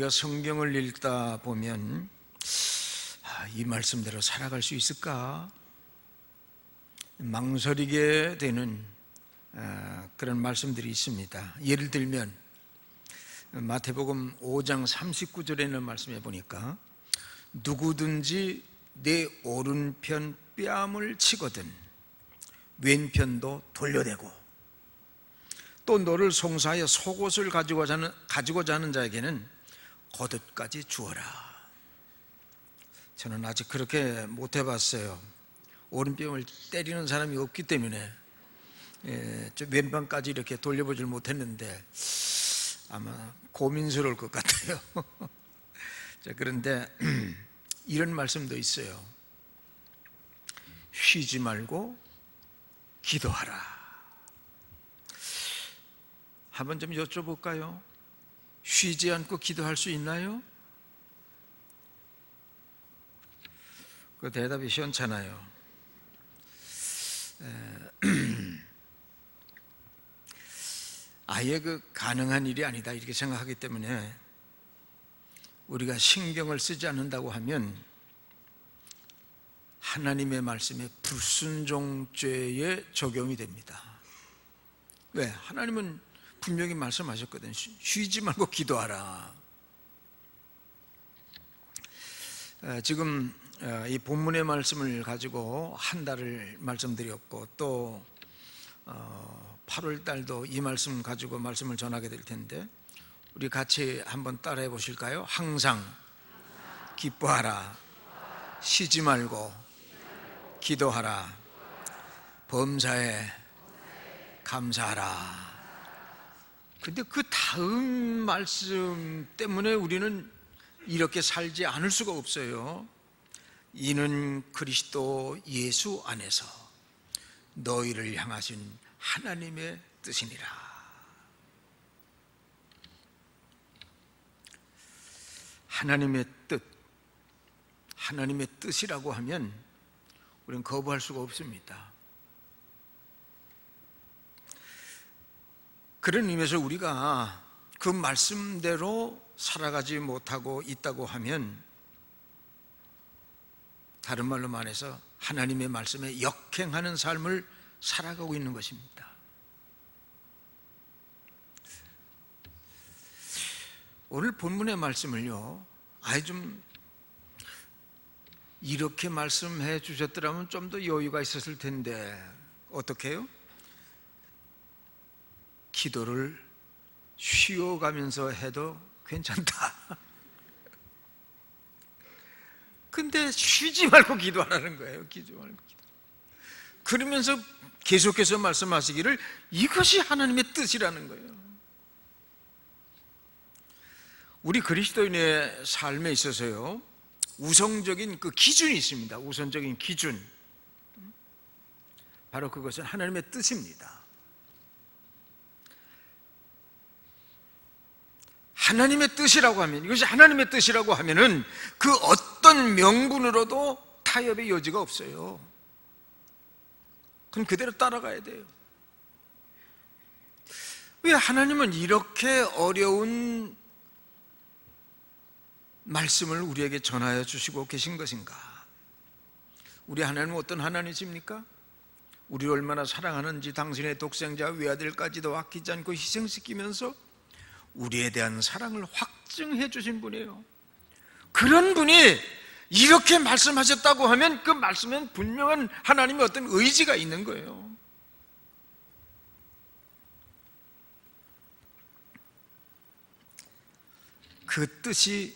우리가 성경을 읽다 보면 이 말씀대로 살아갈 수 있을까? 망설이게 되는 그런 말씀들이 있습니다. 예를 들면 마태복음 5장 39절에 있는 말씀에 보니까 누구든지 내 오른편 뺨을 치거든 왼편도 돌려대고 또 너를 송사하여 속옷을 가지고자 하는 자에게는 겉옷까지 주어라. 저는 아직 그렇게 못 해봤어요. 오른뺨을 때리는 사람이 없기 때문에 왼편까지 이렇게 돌려보질 못했는데 아마 고민스러울 것 같아요. 자, 그런데 이런 말씀도 있어요. 쉬지 말고 기도하라. 한번 좀 여쭤볼까요? 쉬지 않고 기도할 수 있나요? 그 대답이 시원찮아요. 아예 가능한 일이 아니다 이렇게 생각하기 때문에 우리가 신경을 쓰지 않는다고 하면 하나님의 말씀에 불순종죄에 적용이 됩니다. 왜? 하나님은 분명히 말씀하셨거든요. 쉬지 말고 기도하라. 지금 이 본문의 말씀을 가지고 한 달을 말씀드렸고 또 8월 달도 이 말씀 가지고 말씀을 전하게 될 텐데 우리 같이 한번 따라해 보실까요? 항상 기뻐하라. 쉬지 말고 기도하라. 범사에 감사하라. 근데 그 다음 말씀 때문에 우리는 이렇게 살지 않을 수가 없어요. 이는 그리스도 예수 안에서 너희를 향하신 하나님의 뜻이니라. 하나님의 뜻, 하나님의 뜻이라고 하면 우리는 거부할 수가 없습니다. 그런 의미에서 우리가 그 말씀대로 살아가지 못하고 있다고 하면 다른 말로 말해서 하나님의 말씀에 역행하는 삶을 살아가고 있는 것입니다. 오늘 본문의 말씀을요, 아예 좀 이렇게 말씀해 주셨더라면 좀 더 여유가 있었을 텐데 어떻게 해요? 기도를 쉬어가면서 해도 괜찮다. 근데 쉬지 말고 기도하라는 거예요. 쉬지 말고 기도. 그러면서 계속해서 말씀하시기를 이것이 하나님의 뜻이라는 거예요. 우리 그리스도인의 삶에 있어서요, 우선적인 그 기준이 있습니다. 우선적인 기준. 바로 그것은 하나님의 뜻입니다. 하나님의 뜻이라고 하면, 이것이 하나님의 뜻이라고 하면은 그 어떤 명분으로도 타협의 여지가 없어요. 그럼 그대로 따라가야 돼요. 왜 하나님은 이렇게 어려운 말씀을 우리에게 전하여 주시고 계신 것인가? 우리 하나님은 어떤 하나님이십니까? 우리를 얼마나 사랑하는지 당신의 독생자 외아들까지도 아끼지 않고 희생시키면서 우리에 대한 사랑을 확증해 주신 분이에요. 그런 분이 이렇게 말씀하셨다고 하면 그 말씀엔 분명한 하나님의 어떤 의지가 있는 거예요. 그 뜻이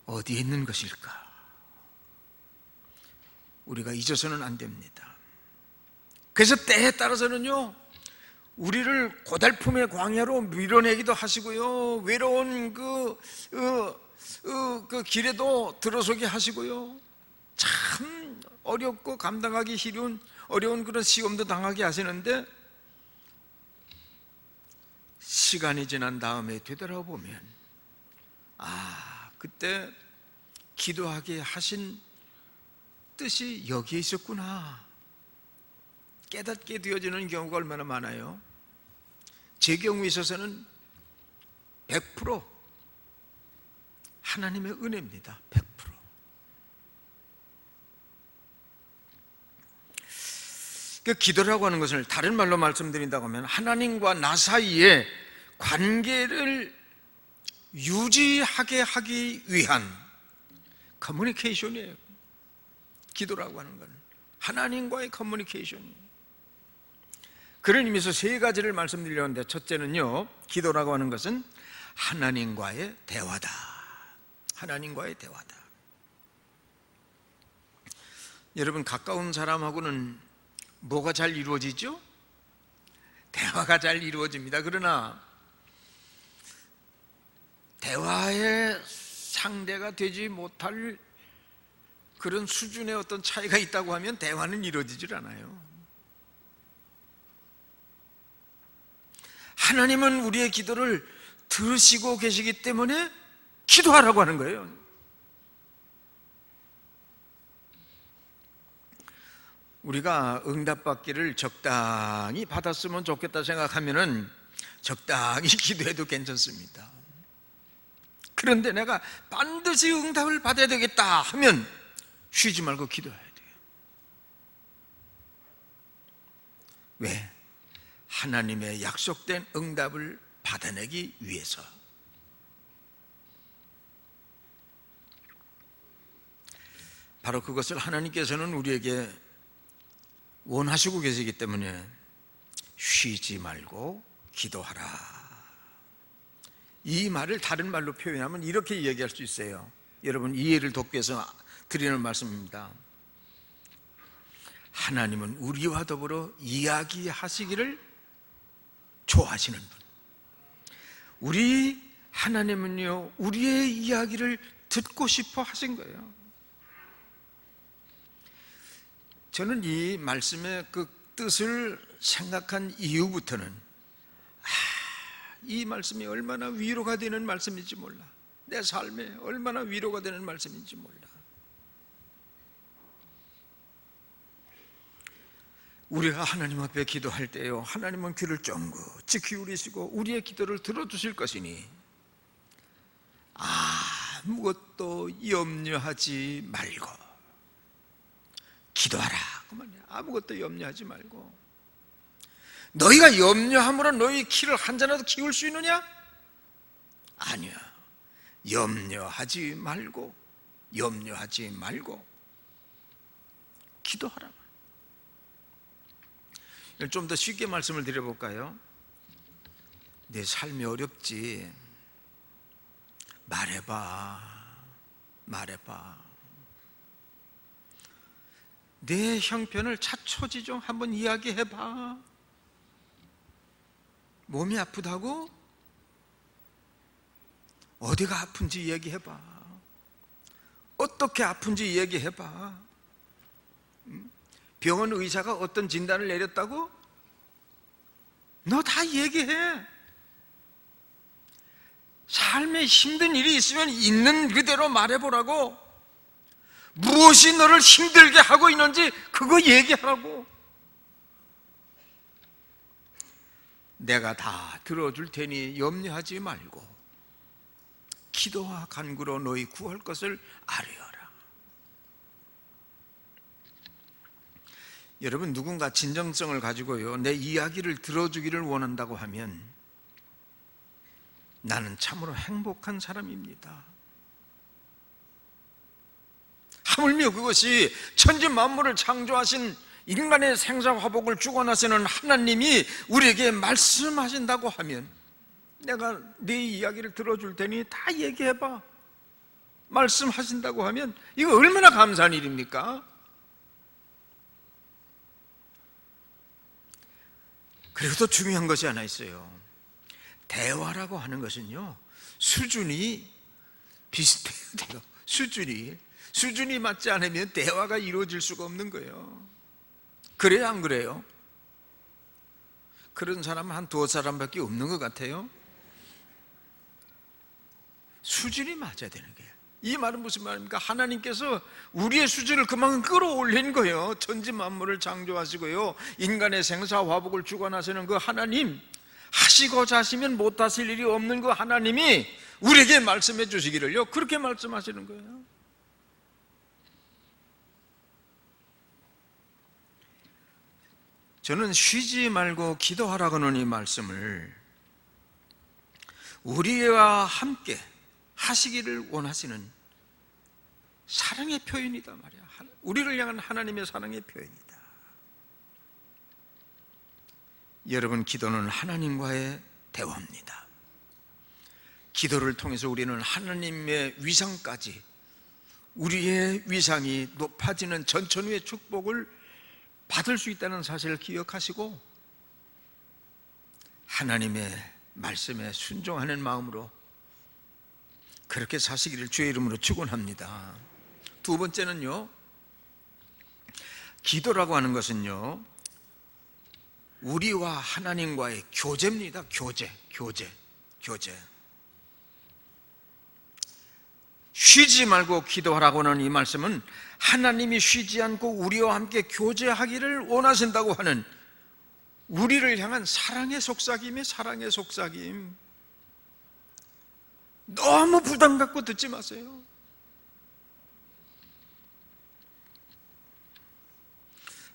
어디에 있는 것일까? 우리가 잊어서는 안 됩니다. 그래서 때에 따라서는요, 우리를 고달픔의 광야로 밀어내기도 하시고요, 외로운 그 길에도 들어서게 하시고요, 참 어렵고 감당하기 어려운 그런 시험도 당하게 하시는데 시간이 지난 다음에 되돌아보면 그때 기도하게 하신 뜻이 여기에 있었구나 깨닫게 되어지는 경우가 얼마나 많아요. 제 경우에 있어서는 100% 하나님의 은혜입니다. 100%. 그 기도라고 하는 것을 다른 말로 말씀드린다고 하면 하나님과 나 사이의 관계를 유지하게 하기 위한 커뮤니케이션이에요. 기도라고 하는 건 하나님과의 커뮤니케이션이에요. 그런 의미에서 세 가지를 말씀드리려는데, 첫째는요, 기도라고 하는 것은 하나님과의 대화다. 하나님과의 대화다. 여러분, 가까운 사람하고는 뭐가 잘 이루어지죠? 대화가 잘 이루어집니다. 그러나 대화의 상대가 되지 못할 그런 수준의 어떤 차이가 있다고 하면 대화는 이루어지질 않아요. 하나님은 우리의 기도를 들으시고 계시기 때문에 기도하라고 하는 거예요. 우리가 응답받기를 적당히 받았으면 좋겠다 생각하면은 적당히 기도해도 괜찮습니다. 그런데 내가 반드시 응답을 받아야 되겠다 하면 쉬지 말고 기도해야 돼요. 왜? 하나님의 약속된 응답을 받아내기 위해서. 바로 그것을 하나님께서는 우리에게 원하시고 계시기 때문에 쉬지 말고 기도하라. 이 말을 다른 말로 표현하면 이렇게 이야기할 수 있어요. 여러분, 이해를 돕기 위해서 드리는 말씀입니다. 하나님은 우리와 더불어 이야기하시기를 좋아하시는 분. 우리 하나님은요, 우리의 이야기를 듣고 싶어 하신 거예요. 저는 이 말씀의 그 뜻을 생각한 이후부터는 이 말씀이 얼마나 위로가 되는 말씀인지 몰라. 내 삶에 얼마나 위로가 되는 말씀인지 몰라. 우리가 하나님 앞에 기도할 때요, 하나님은 귀를 쫑긋이 기울이시고 우리의 기도를 들어주실 것이니 아무것도 염려하지 말고 기도하라. 그만이야. 아무것도 염려하지 말고. 너희가 염려함으로 너희 키를 한 잔이라도 키울 수 있느냐? 아니야. 염려하지 말고 기도하라. 좀 더 쉽게 말씀을 드려볼까요? 내 삶이 어렵지. 말해봐. 내 형편을 차초지종 한번 이야기해봐. 몸이 아프다고? 어디가 아픈지 얘기해봐. 어떻게 아픈지 얘기해봐. 병원 의사가 어떤 진단을 내렸다고? 너 다 얘기해. 삶에 힘든 일이 있으면 있는 그대로 말해보라고. 무엇이 너를 힘들게 하고 있는지 그거 얘기하라고. 내가 다 들어줄 테니 염려하지 말고 기도와 간구로 너희 구할 것을 아뢰어라. 여러분, 누군가 진정성을 가지고요, 내 이야기를 들어주기를 원한다고 하면 나는 참으로 행복한 사람입니다. 하물며 그것이 천지 만물을 창조하신 인간의 생사화복을 주관하시는 하나님이 우리에게 말씀하신다고 하면 내가 네 이야기를 들어줄 테니 다 얘기해봐. 말씀하신다고 하면 이거 얼마나 감사한 일입니까? 그리고 또 중요한 것이 하나 있어요. 대화라고 하는 것은요, 수준이 비슷해야 돼요. 수준이 맞지 않으면 대화가 이루어질 수가 없는 거예요. 그래요, 안 그래요? 그런 사람은 한 두어 사람밖에 없는 것 같아요. 수준이 맞아야 되는 거예요. 이 말은 무슨 말입니까? 하나님께서 우리의 수준을 그만큼 끌어올린 거예요. 천지 만물을 창조하시고요, 인간의 생사화복을 주관하시는 그 하나님, 하시고자 하시면 못하실 일이 없는 그 하나님이 우리에게 말씀해 주시기를요, 그렇게 말씀하시는 거예요. 저는 쉬지 말고 기도하라고는 이 말씀을 우리와 함께 하시기를 원하시는 사랑의 표현이다 말이야. 우리를 향한 하나님의 사랑의 표현이다. 여러분, 기도는 하나님과의 대화입니다. 기도를 통해서 우리는 하나님의 위상까지, 우리의 위상이 높아지는 전천후의 축복을 받을 수 있다는 사실을 기억하시고 하나님의 말씀에 순종하는 마음으로 그렇게 사시기를 주의 이름으로 축원합니다. 두 번째는요, 기도라고 하는 것은요, 우리와 하나님과의 교제입니다. 교제. 쉬지 말고 기도하라고 하는 이 말씀은 하나님이 쉬지 않고 우리와 함께 교제하기를 원하신다고 하는 우리를 향한 사랑의 속삭임이 사랑의 속삭임. 너무 부담 갖고 듣지 마세요.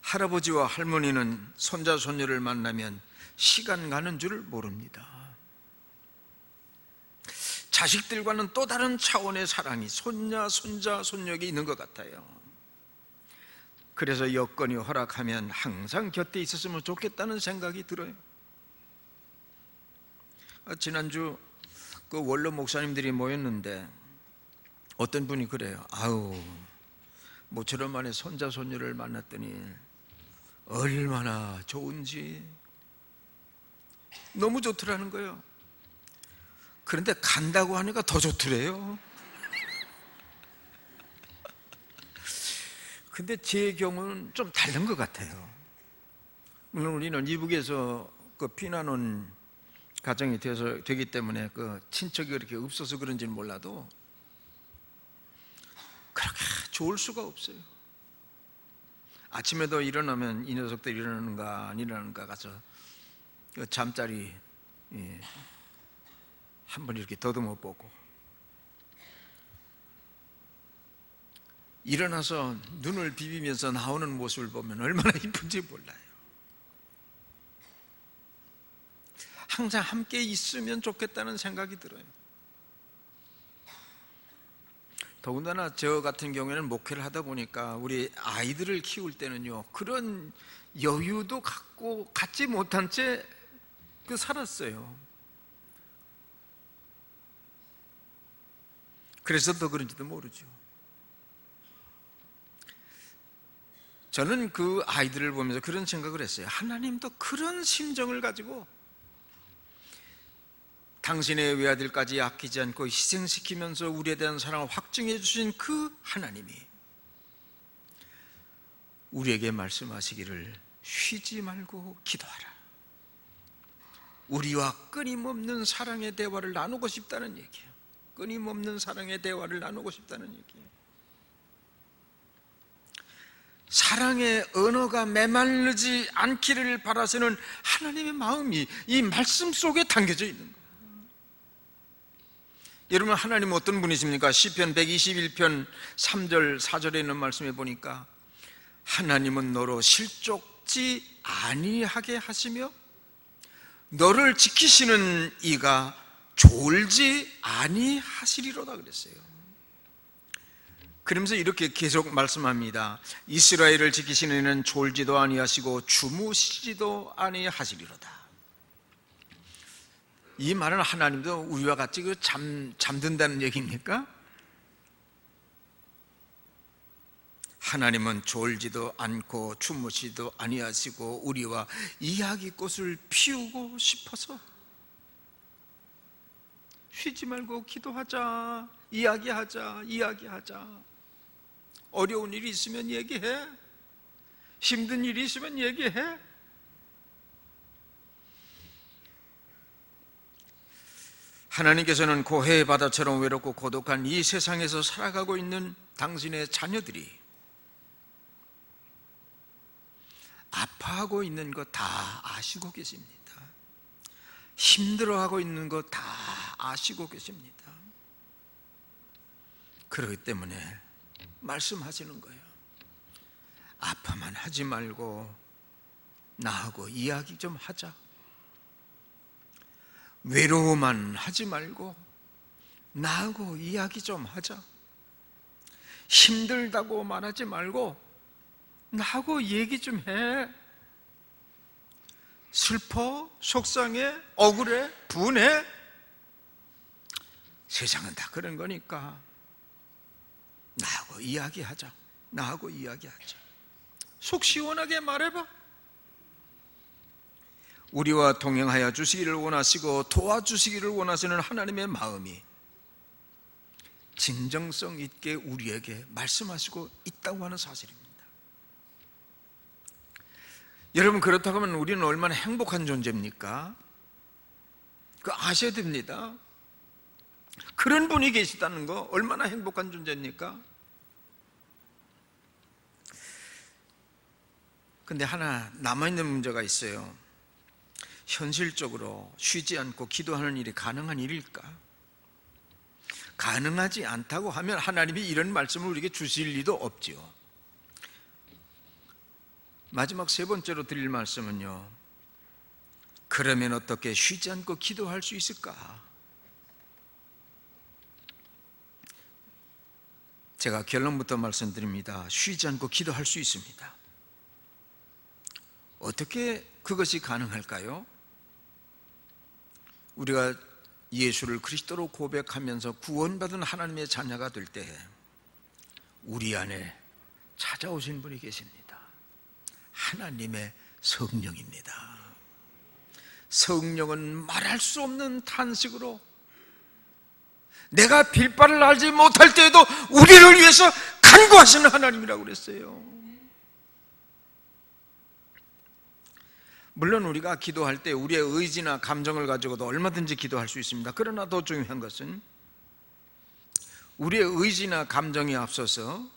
할아버지와 할머니는 손자 손녀를 만나면 시간 가는 줄 모릅니다. 자식들과는 또 다른 차원의 사랑이 손자, 손자, 손녀에게 있는 것 같아요. 그래서 여건이 허락하면 항상 곁에 있었으면 좋겠다는 생각이 들어요. 지난주 그 원로 목사님들이 모였는데 어떤 분이 그래요. 아우, 모처럼 만에 손자 손녀를 만났더니 얼마나 좋은지 너무 좋더라는 거예요. 그런데 간다고 하니까 더 좋더래요. 근데 제 경우는 좀 다른 것 같아요. 물론 우리는 이북에서 그 피난 온 가정이 되기 때문에 그 친척이 그렇게 없어서 그런지는 몰라도 그렇게 좋을 수가 없어요. 아침에도 일어나면 이 녀석들 일어나는가 안 일어나는가 가서 그 잠자리 한번 이렇게 더듬어 보고, 일어나서 눈을 비비면서 나오는 모습을 보면 얼마나 이쁜지 몰라요. 항상 함께 있으면 좋겠다는 생각이 들어요. 더군다나 저 같은 경우에는 목회를 하다 보니까 우리 아이들을 키울 때는요, 그런 여유도 갖지 못한 채 살았어요. 그래서 더 그런지도 모르죠. 저는 그 아이들을 보면서 그런 생각을 했어요. 하나님도 그런 심정을 가지고 당신의 외아들까지 아끼지 않고 희생시키면서 우리에 대한 사랑을 확증해 주신 그 하나님이 우리에게 말씀하시기를 쉬지 말고 기도하라. 우리와 끊임없는 사랑의 대화를 나누고 싶다는 얘기예요. 끊임없는 사랑의 대화를 나누고 싶다는 얘기예요. 사랑의 언어가 메말르지 않기를 바라시는 하나님의 마음이 이 말씀 속에 담겨져 있는 거예요. 여러분, 하나님은 어떤 분이십니까? 시편 121편 3절 4절에 있는 말씀에 보니까 하나님은 너로 실족지 아니하게 하시며 너를 지키시는 이가 졸지 아니하시리로다 그랬어요. 그러면서 이렇게 계속 말씀합니다. 이스라엘을 지키시는 이는 졸지도 아니하시고 주무시지도 아니하시리로다. 이 말은 하나님도 우리와 같이 잠든다는 얘기입니까? 하나님은 졸지도 않고 주무시지도 아니하시고 우리와 이야기꽃을 피우고 싶어서 쉬지 말고 기도하자, 이야기하자. 어려운 일이 있으면 얘기해. 힘든 일이 있으면 얘기해. 하나님께서는 고해의 바다처럼 외롭고 고독한 이 세상에서 살아가고 있는 당신의 자녀들이 아파하고 있는 거 다 아시고 계십니다. 힘들어하고 있는 거 다 아시고 계십니다. 그렇기 때문에 말씀하시는 거예요. 아파만 하지 말고 나하고 이야기 좀 하자. 외로워만 하지 말고 나하고 이야기 좀 하자. 힘들다고 말하지 말고 나하고 얘기 좀 해. 슬퍼, 속상해, 억울해, 분해. 세상은 다 그런 거니까 나하고 이야기하자. 나하고 이야기하자. 속 시원하게 말해봐. 우리와 동행하여 주시기를 원하시고 도와주시기를 원하시는 하나님의 마음이 진정성 있게 우리에게 말씀하시고 있다고 하는 사실입니다. 여러분, 그렇다고 하면 우리는 얼마나 행복한 존재입니까? 그거 아셔야 됩니다. 그런 분이 계시다는 거 얼마나 행복한 존재입니까? 근데 하나 남아있는 문제가 있어요. 현실적으로 쉬지 않고 기도하는 일이 가능한 일일까? 가능하지 않다고 하면 하나님이 이런 말씀을 우리에게 주실 리도 없지요. 마지막 세 번째로 드릴 말씀은요, 그러면 어떻게 쉬지 않고 기도할 수 있을까? 제가 결론부터 말씀드립니다. 쉬지 않고 기도할 수 있습니다. 어떻게 그것이 가능할까요? 우리가 예수를 그리스도로 고백하면서 구원받은 하나님의 자녀가 될 때 우리 안에 찾아오신 분이 계십니다. 하나님의 성령입니다. 성령은 말할 수 없는 탄식으로 내가 빌바를 알지 못할 때에도 우리를 위해서 간구하시는 하나님이라고 그랬어요. 물론 우리가 기도할 때 우리의 의지나 감정을 가지고도 얼마든지 기도할 수 있습니다. 그러나 더 중요한 것은 우리의 의지나 감정이 앞서서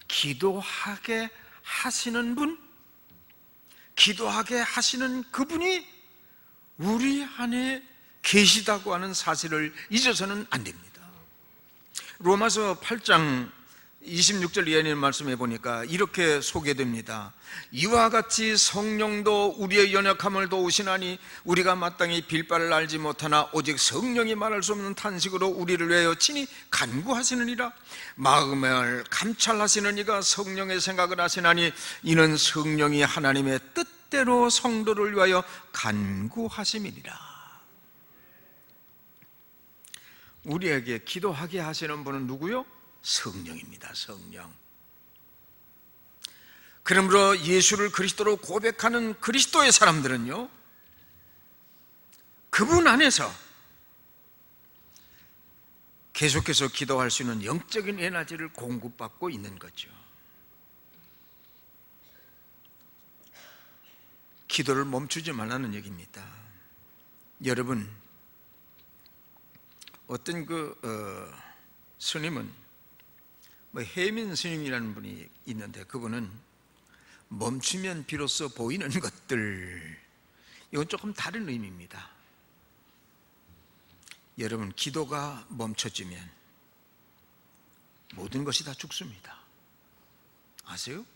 기도하게 하시는 분, 기도하게 하시는 그분이 우리 안에 계시다고 하는 사실을 잊어서는 안 됩니다. 로마서 8장 26절 이하의 말씀해 보니까 이렇게 소개됩니다. 이와 같이 성령도 우리의 연약함을 도우시나니 우리가 마땅히 빌바를 알지 못하나 오직 성령이 말할 수 없는 탄식으로 우리를 위하여 친히 간구하시느니라. 마음을 감찰하시는 이가 성령의 생각을 하시나니 이는 성령이 하나님의 뜻대로 성도를 위하여 간구하심이니라. 우리에게 기도하게 하시는 분은 누구요? 성령입니다. 성령. 그러므로 예수를 그리스도로 고백하는 그리스도의 사람들은요, 그분 안에서 계속해서 기도할 수 있는 영적인 에너지를 공급받고 있는 거죠. 기도를 멈추지 말라는 얘기입니다. 여러분, 어떤 스님은 해민 스님이라는 분이 있는데 그분은 멈추면 비로소 보이는 것들, 이건 조금 다른 의미입니다. 여러분, 기도가 멈춰지면 모든 것이 다 죽습니다. 아세요?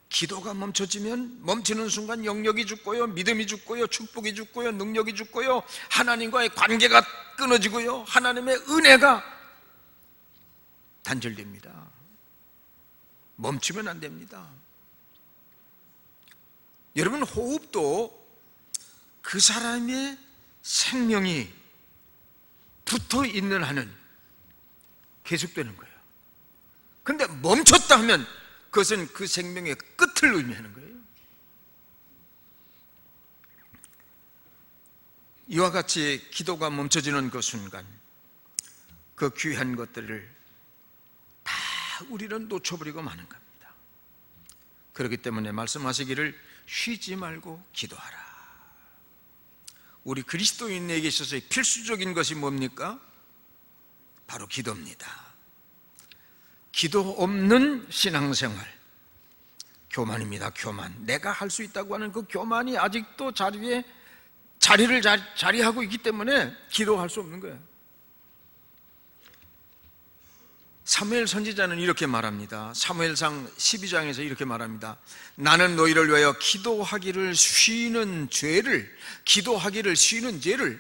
기도가 멈춰지면 멈추는 순간 영역이 죽고요, 믿음이 죽고요, 축복이 죽고요, 능력이 죽고요, 하나님과의 관계가 끊어지고요, 하나님의 은혜가 단절됩니다. 멈추면 안 됩니다. 여러분, 호흡도 그 사람의 생명이 붙어 있는 한은 계속되는 거예요. 그런데 멈췄다 하면 그것은 그 생명의 끝을 의미하는 거예요. 이와 같이 기도가 멈춰지는 그 순간 그 귀한 것들을 다 우리는 놓쳐버리고 마는 겁니다. 그렇기 때문에 말씀하시기를 쉬지 말고 기도하라. 우리 그리스도인에게 있어서 필수적인 것이 뭡니까? 바로 기도입니다. 기도 없는 신앙생활, 교만입니다. 교만. 내가 할 수 있다고 하는 그 교만이 아직도 자리에 자리를 자리하고 있기 때문에 기도할 수 없는 거예요. 사무엘 선지자는 이렇게 말합니다. 사무엘상 12장에서 이렇게 말합니다. 나는 너희를 위하여 기도하기를 쉬는 죄를,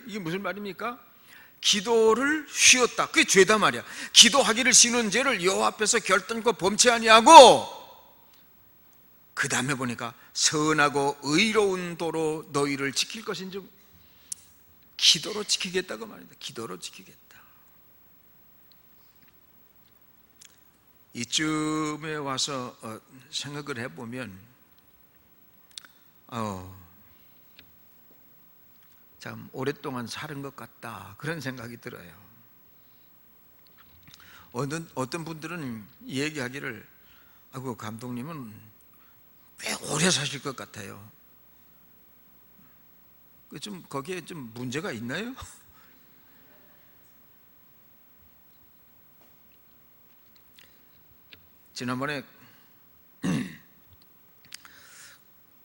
이게 무슨 말입니까? 기도를 쉬었다, 그게 죄다 말이야. 기도하기를 쉬는 죄를 여호와 앞에서 결단코 범치 아니하고, 그 다음에 보니까 선하고 의로운 도로 너희를 지킬 것인즉, 기도로 지키겠다고 말입니다. 기도로 지키겠다. 이쯤에 와서 생각을 해보면 참 오랫동안 사는 것 같다, 그런 생각이 들어요. 어떤 분들은 얘기하기를, 아이고 감독님은 꽤 오래 사실 것 같아요. 좀 거기에 좀 문제가 있나요? 지난번에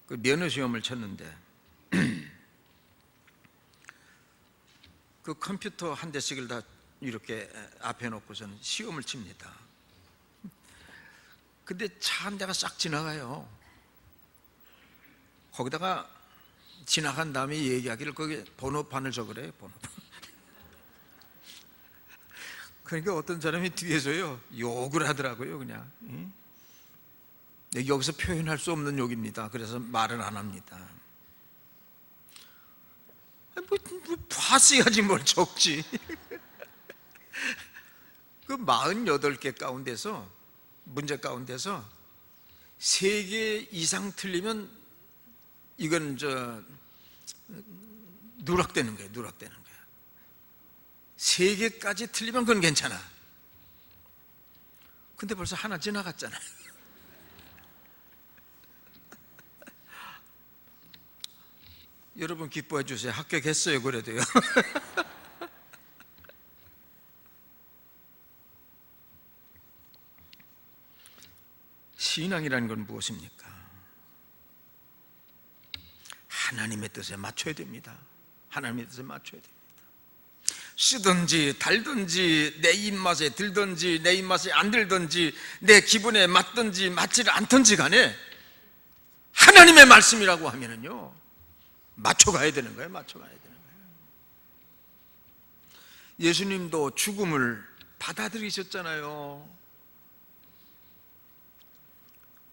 그 면허 시험을 쳤는데 그 컴퓨터 한 대씩을 다 이렇게 앞에 놓고서는 시험을 칩니다. 근데 차 한 대가 싹 지나가요. 거기다가 지나간 다음에 얘기하기를 거기 번호판을 적으래요. 번호판. 그러니까 어떤 사람이 뒤에서요 욕을 하더라고요. 그냥 여기서 표현할 수 없는 욕입니다. 그래서 말을 안 합니다. 뭐 봤어야지 뭘 적지. 그 48개 가운데서, 문제 가운데서 3개 이상 틀리면 이건 누락되는 거예요. 누락되는 거예요. 3개까지 틀리면 그건 괜찮아. 근데 벌써 하나 지나갔잖아요. 여러분 기뻐해 주세요. 합격했어요. 그래도요. 신앙이라는 건 무엇입니까? 하나님의 뜻에 맞춰야 됩니다. 하나님의 뜻에 맞춰야 됩니다. 쓰든지 달든지 내 입맛에 들든지 내 입맛에 안 들든지 내 기분에 맞든지 맞지를 않든지 간에 하나님의 말씀이라고 하면은요 맞춰가야 되는 거예요. 맞춰가야 되는 거예요. 예수님도 죽음을 받아들이셨잖아요.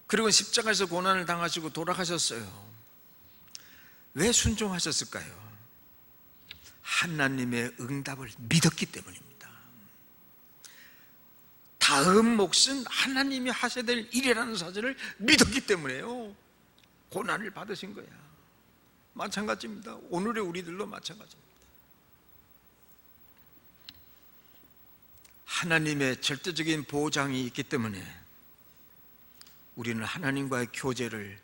그리고 십자가에서 고난을 당하시고 돌아가셨어요. 왜 순종하셨을까요? 하나님의 응답을 믿었기 때문입니다. 다음 몫은 하나님이 하셔야 될 일이라는 사실을 믿었기 때문에요. 고난을 받으신 거야. 마찬가지입니다. 오늘의 우리들도 마찬가지입니다. 하나님의 절대적인 보장이 있기 때문에 우리는 하나님과의 교제를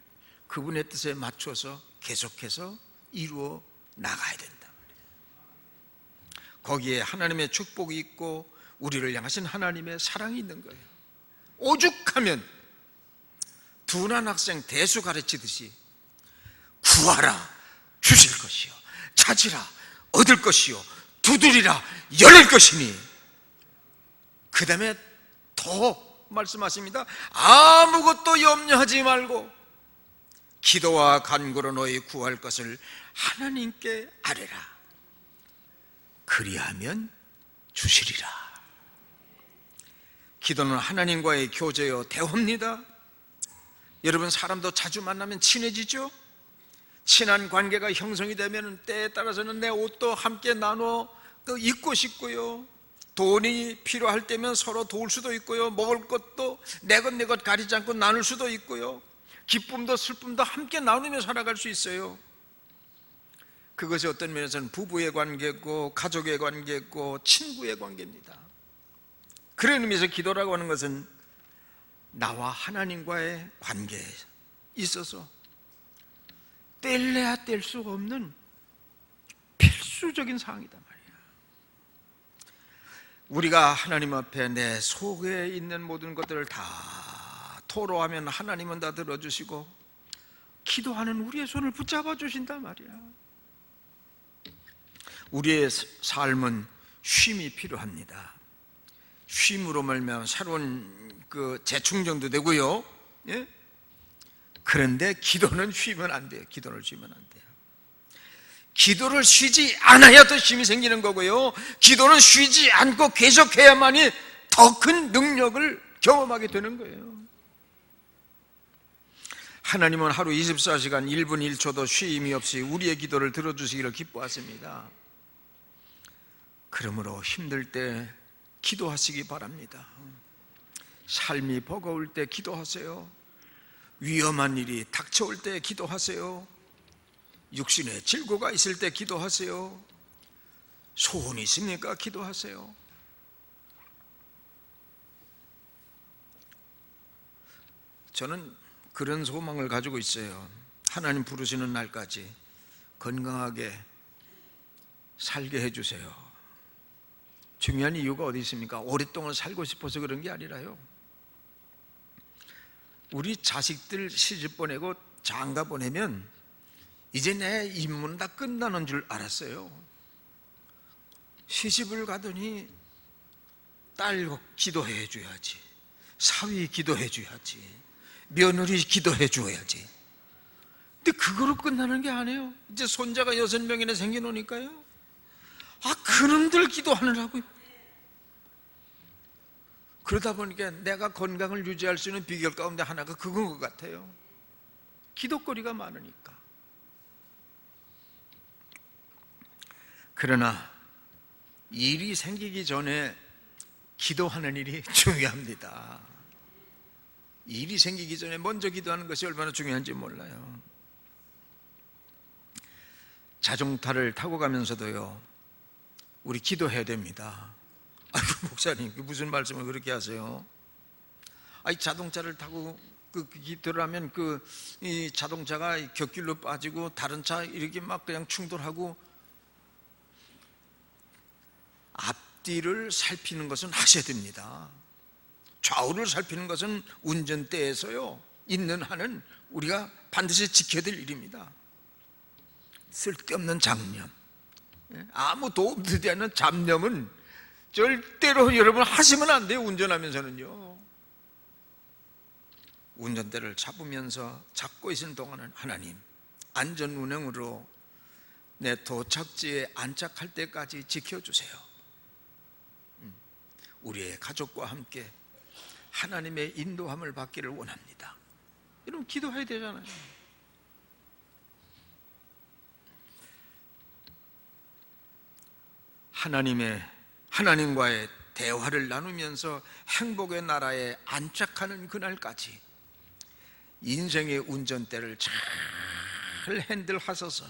그분의 뜻에 맞춰서 계속해서 이루어 나가야 된다. 거기에 하나님의 축복이 있고 우리를 향하신 하나님의 사랑이 있는 거예요. 오죽하면 둔한 학생 대수 가르치듯이 구하라 주실 것이요, 찾으라 얻을 것이요, 두드리라 열릴 것이니, 그 다음에 더 말씀하십니다. 아무것도 염려하지 말고 기도와 간구로 너희 구할 것을 하나님께 아뢰라. 그리하면 주시리라. 기도는 하나님과의 교제요 대화입니다. 여러분, 사람도 자주 만나면 친해지죠? 친한 관계가 형성이 되면 때에 따라서는 내 옷도 함께 나눠 또 입고 싶고요, 돈이 필요할 때면 서로 도울 수도 있고요, 먹을 것도 내 것 가리지 않고 나눌 수도 있고요, 기쁨도 슬픔도 함께 나누며 살아갈 수 있어요. 그것이 어떤 면에서는 부부의 관계고 가족의 관계고 친구의 관계입니다. 그런 의미에서 기도라고 하는 것은 나와 하나님과의 관계에 있어서 뗄래야 뗄 수가 없는 필수적인 사항이다 말이야. 우리가 하나님 앞에 내 속에 있는 모든 것들을 다 토로하면 하나님은 다 들어주시고 기도하는 우리의 손을 붙잡아 주신단 말이야. 우리의 삶은 쉼이 필요합니다. 쉼으로 말미암아 새로운 재충전도 되고요. 예? 그런데 기도는 쉬면 안 돼요. 기도를 쉬면 안 돼요. 기도를 쉬지 않아야 더 힘이 생기는 거고요. 기도는 쉬지 않고 계속해야만이 더 큰 능력을 경험하게 되는 거예요. 하나님은 하루 24시간 1분 1초도 쉼이 없이 우리의 기도를 들어주시기를 기뻐하십니다. 그러므로 힘들 때 기도하시기 바랍니다. 삶이 버거울 때 기도하세요. 위험한 일이 닥쳐올 때 기도하세요. 육신의 질고가 있을 때 기도하세요. 소원이 있습니까? 기도하세요. 저는 그런 소망을 가지고 있어요. 하나님 부르시는 날까지 건강하게 살게 해주세요. 중요한 이유가 어디 있습니까? 오랫동안 살고 싶어서 그런 게 아니라요, 우리 자식들 시집 보내고 장가 보내면 이제 내 임무는 다 끝나는 줄 알았어요. 시집을 가더니 딸 기도해 줘야지, 사위 기도해 줘야지, 며느리 기도해 줘야지. 근데 그거로 끝나는 게 아니에요. 이제 손자가 6명이나 생겨놓으니까요, 그놈들 기도하느라고요. 그러다 보니까 내가 건강을 유지할 수 있는 비결 가운데 하나가 그건 것 같아요. 기도거리가 많으니까. 그러나 일이 생기기 전에 기도하는 일이 중요합니다. 일이 생기기 전에 먼저 기도하는 것이 얼마나 중요한지 몰라요. 자동차를 타고 가면서도요, 우리 기도해야 됩니다. 아이고 목사님, 무슨 말씀을 그렇게 하세요? 자동차를 타고 기도를 하면 이 자동차가 곁길로 빠지고 다른 차 이렇게 막 그냥 충돌하고, 앞뒤를 살피는 것은 하셔야 됩니다. 좌우를 살피는 것은 운전대에서요 있는 한은 우리가 반드시 지켜야 될 일입니다. 쓸데없는 잡념, 아무 도움 되지 않는 잡념은 절대로 여러분 하시면 안 돼요. 운전하면서는요, 운전대를 잡고 있는 동안은 하나님 안전 운행으로 내 도착지에 안착할 때까지 지켜주세요. 우리의 가족과 함께 하나님의 인도함을 받기를 원합니다. 여러분 기도해야 되잖아요. 하나님과의 대화를 나누면서 행복의 나라에 안착하는 그날까지 인생의 운전대를 잘 핸들하셔서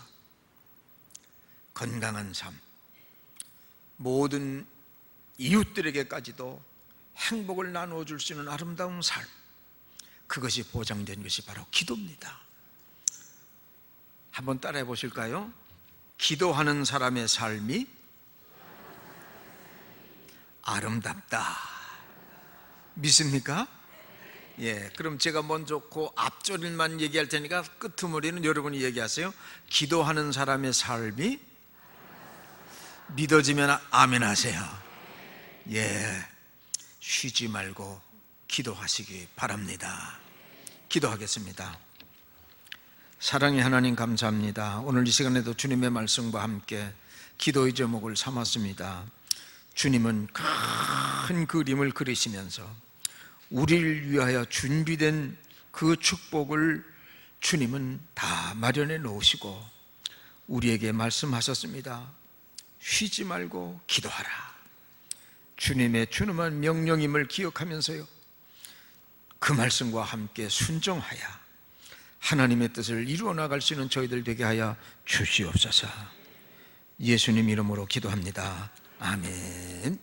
건강한 삶, 모든 이웃들에게까지도 행복을 나누어 줄 수 있는 아름다운 삶, 그것이 보장된 것이 바로 기도입니다. 한번 따라해 보실까요? 기도하는 사람의 삶이 아름답다. 믿습니까? 예, 그럼 제가 먼저 그 앞줄만 얘기할 테니까 끄트머리는 여러분이 얘기하세요. 기도하는 사람의 삶이 믿어지면 아멘 하세요. 예, 쉬지 말고 기도하시기 바랍니다. 기도하겠습니다. 사랑의 하나님 감사합니다. 오늘 이 시간에도 주님의 말씀과 함께 기도의 제목을 삼았습니다. 주님은 큰 그림을 그리시면서 우리를 위하여 준비된 그 축복을 주님은 다 마련해 놓으시고 우리에게 말씀하셨습니다. 쉬지 말고 기도하라. 주님의 준엄한 명령임을 기억하면서요, 그 말씀과 함께 순종하여 하나님의 뜻을 이루어 나갈 수 있는 저희들 되게 하여 주시옵소서. 예수님 이름으로 기도합니다. 아멘.